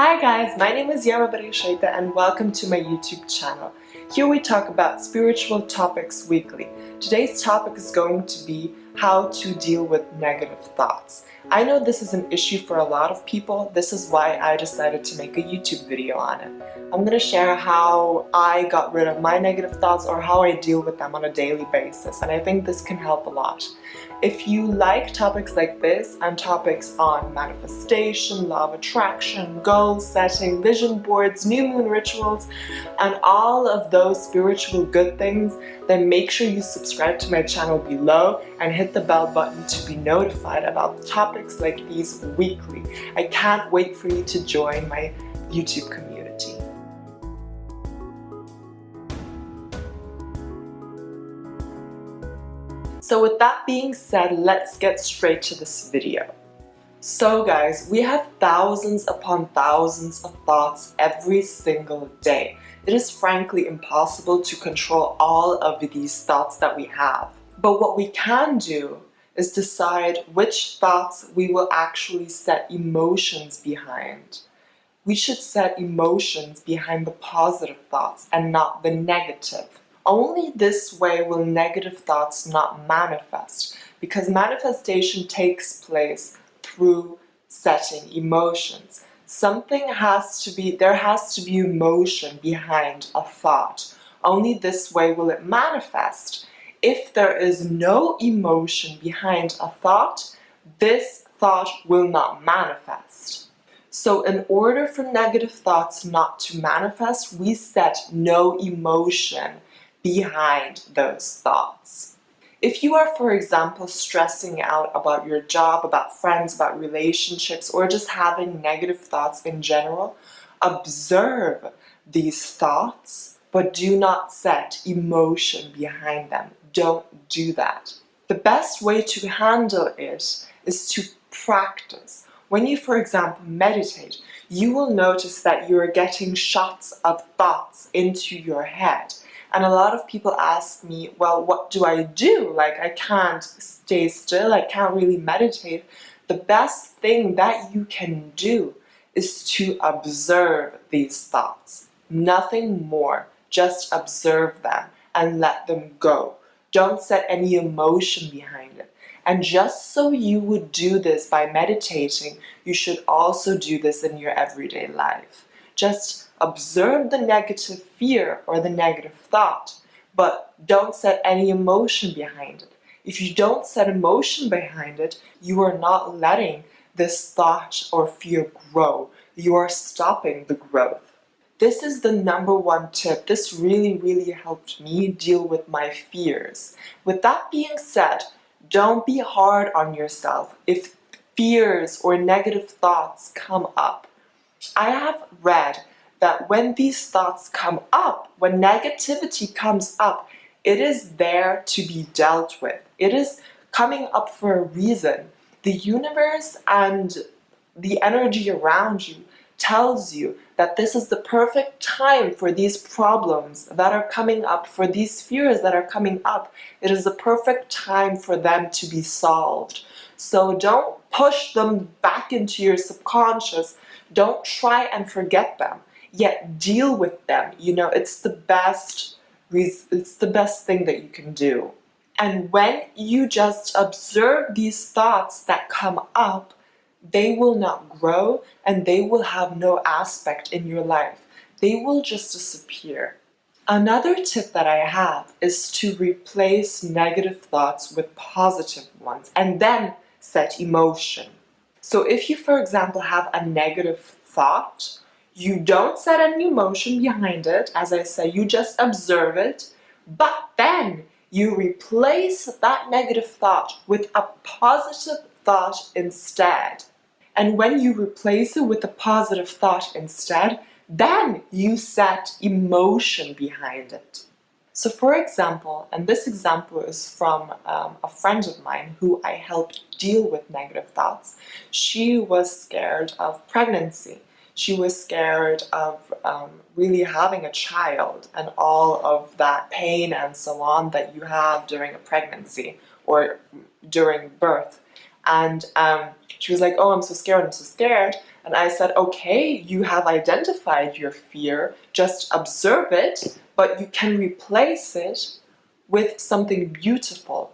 Hi guys, my name is Yama Shaita and welcome to my YouTube channel. Here we talk about spiritual topics weekly. Today's topic is going to be how to deal with negative thoughts. I know this is an issue for a lot of people. This is why I decided to make a YouTube video on it. I'm going to share how I got rid of my negative thoughts or how I deal with them on a daily basis, and I think this can help a lot. If you like topics like this and topics on manifestation, law of attraction, goal setting, vision boards, new moon rituals, and all of those spiritual good things, then make sure you subscribe to my channel below and hit the bell button to be notified about topics like these weekly. I can't wait for you to join my YouTube community. So with that being said, let's get straight to this video. So guys, we have thousands upon thousands of thoughts every single day. It is frankly impossible to control all of these thoughts that we have. But what we can do is decide which thoughts we will actually set emotions behind. We should set emotions behind the positive thoughts and not the negative. Only this way will negative thoughts not manifest, because manifestation takes place through setting emotions. There has to be emotion behind a thought. Only this way will it manifest. If there is no emotion behind a thought, this thought will not manifest. So in order for negative thoughts not to manifest, we set no emotion behind those thoughts. If you are, for example, stressing out about your job, about friends, about relationships, or just having negative thoughts in general, observe these thoughts, but do not set emotion behind them. Don't do that. The best way to handle it is to practice. When you, for example, meditate, you will notice that you are getting shots of thoughts into your head. And a lot of people ask me, well, what do I do? Like, I can't stay still, I can't really meditate. The best thing that you can do is to observe these thoughts. Nothing more. Just observe them and let them go. Don't set any emotion behind it. And just so you would do this by meditating, you should also do this in your everyday life. Just observe the negative fear or the negative thought, but don't set any emotion behind it. If you don't set emotion behind it, you are not letting this thought or fear grow. You are stopping the growth. This is the number one tip. This really helped me deal with my fears. With that being said, don't be hard on yourself if fears or negative thoughts come up. I have read that when these thoughts come up, when negativity comes up, it is there to be dealt with. It is coming up for a reason. The universe and the energy around you tells you that this is the perfect time for these problems that are coming up, for these fears that are coming up. It is the perfect time for them to be solved. So don't push them back into your subconscious. Don't try and forget them. Yet deal with them. You know, it's the best thing that you can do. And when you just observe these thoughts that come up, they will not grow and they will have no aspect in your life. They will just disappear. Another tip that I have is to replace negative thoughts with positive ones and then set emotion. So if you, for example, have a negative thought, you don't set any emotion behind it. As I said, you just observe it, but then you replace that negative thought with a positive thought instead. And when you replace it with a positive thought instead, then you set emotion behind it. So for example, and this example is from a friend of mine who I helped deal with negative thoughts. She was scared of pregnancy. She was scared of really having a child and all of that pain and so on that you have during a pregnancy or during birth. And she was like, oh, I'm so scared. And And I said, okay, you have identified your fear, just observe it, but you can replace it with something beautiful,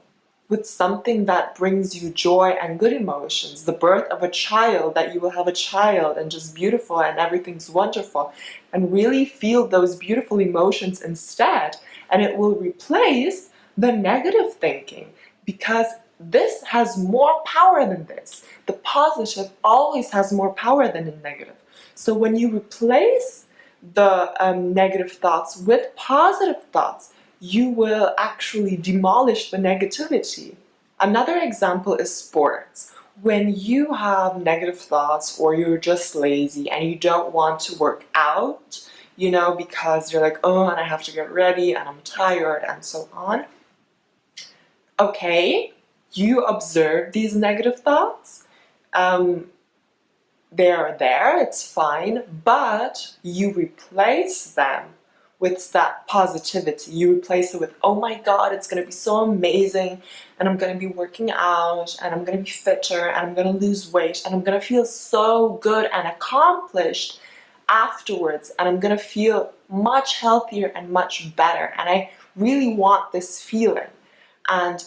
with something that brings you joy and good emotions. The birth of a child, that you will have a child and just beautiful and everything's wonderful. And really feel those beautiful emotions instead. And it will replace the negative thinking, because this has more power than this. The positive always has more power than the negative. So when you replace the negative thoughts with positive thoughts, you will actually demolish the negativity. Another example is sports. When you have negative thoughts, or you're just lazy and you don't want to work out, because you're like, oh, and I have to get ready and I'm tired and so on. Okay, you observe these negative thoughts. They're there, it's fine, but you replace them with that positivity. You replace it with, oh my God, it's going to be so amazing, and I'm going to be working out, and I'm going to be fitter, and I'm going to lose weight, and I'm going to feel so good and accomplished afterwards, and I'm going to feel much healthier and much better, and I really want this feeling. And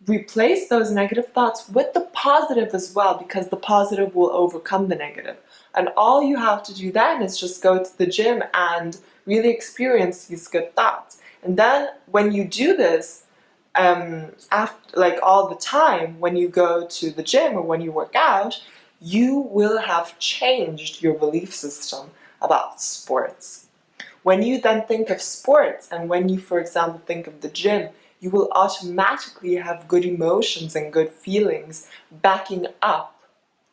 replace those negative thoughts with the positive as well, because the positive will overcome the negative. And all you have to do then is just go to the gym and really experience these good thoughts. And then when you do this, like all the time, when you go to the gym or when you work out, you will have changed your belief system about sports. When you then think of sports, and when you, for example, think of the gym, you will automatically have good emotions and good feelings backing up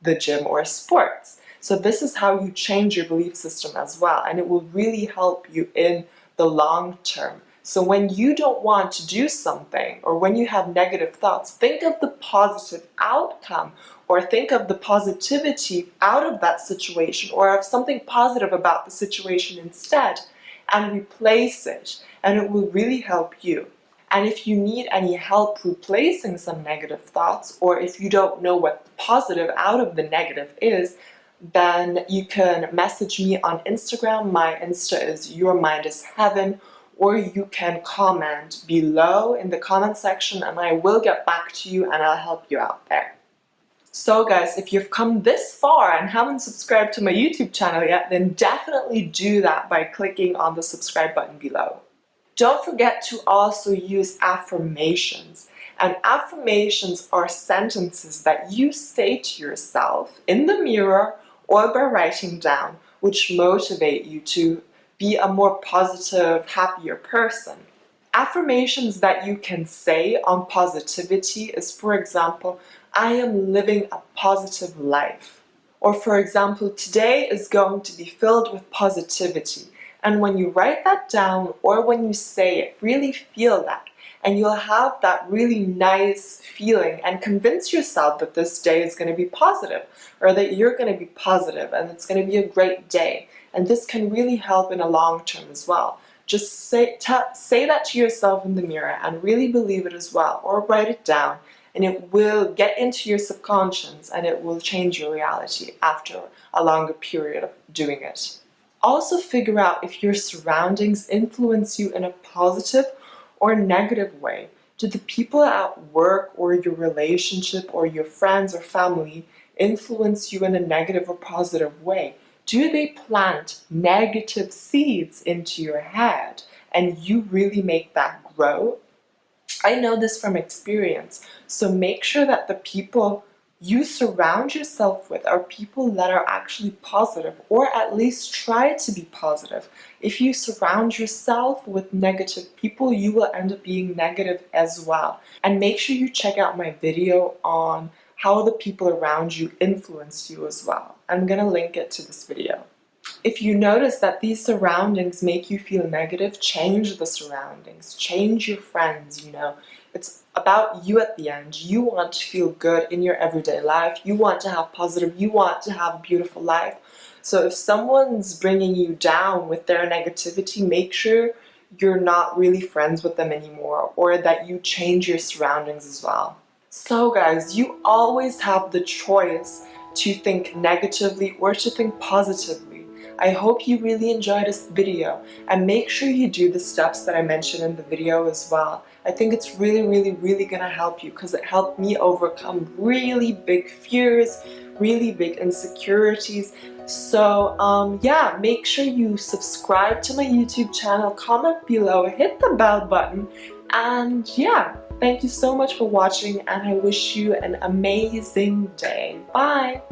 the gym or sports. So this is how you change your belief system as well, and it will really help you in the long term. So when you don't want to do something, or when you have negative thoughts, think of the positive outcome, or think of the positivity out of that situation, or of something positive about the situation instead, and replace it, and it will really help you. And if you need any help replacing some negative thoughts, or if you don't know what the positive out of the negative is, then you can message me on Instagram. My Insta is yourmindisheaven, or you can comment below in the comment section, and I will get back to you and I'll help you out there. So guys, if you've come this far and haven't subscribed to my YouTube channel yet, then definitely do that by clicking on the subscribe button below. Don't forget to also use affirmations. And affirmations are sentences that you say to yourself in the mirror or by writing down, which motivate you to be a more positive, happier person. Affirmations that you can say on positivity is, for example, I am living a positive life. Or for example, today is going to be filled with positivity. And when you write that down, or when you say it, really feel that. And you'll have that really nice feeling, and convince yourself that this day is going to be positive, or that you're going to be positive and it's going to be a great day. And this can really help in the long term as well. Just say that to yourself in the mirror and really believe it as well, or write it down, and it will get into your subconscious and it will change your reality after a longer period of doing it. Also figure out if your surroundings influence you in a positive or negative way. Do the people at work or your relationship or your friends or family influence you in a negative or positive way? Do they plant negative seeds into your head and you really make that grow? I know this from experience, so make sure that the people you surround yourself with are people that are actually positive, or at least try to be positive. If you surround yourself with negative people, you will end up being negative as well. And make sure you check out my video on how the people around you influence you as well. I'm gonna link it to this video. If you notice that these surroundings make you feel negative, change the surroundings, change your friends, It's about you at the end. You want to feel good in your everyday life. You want to have positive, you want to have a beautiful life. So if someone's bringing you down with their negativity, make sure you're not really friends with them anymore, or that you change your surroundings as well. So guys, you always have the choice to think negatively or to think positively. I hope you really enjoyed this video, and make sure you do the steps that I mentioned in the video as well. I think it's really gonna help you, because it helped me overcome really big fears, really big insecurities. So yeah, make sure you subscribe to my YouTube channel, comment below, hit the bell button, and yeah, thank you so much for watching, and I wish you an amazing day. Bye!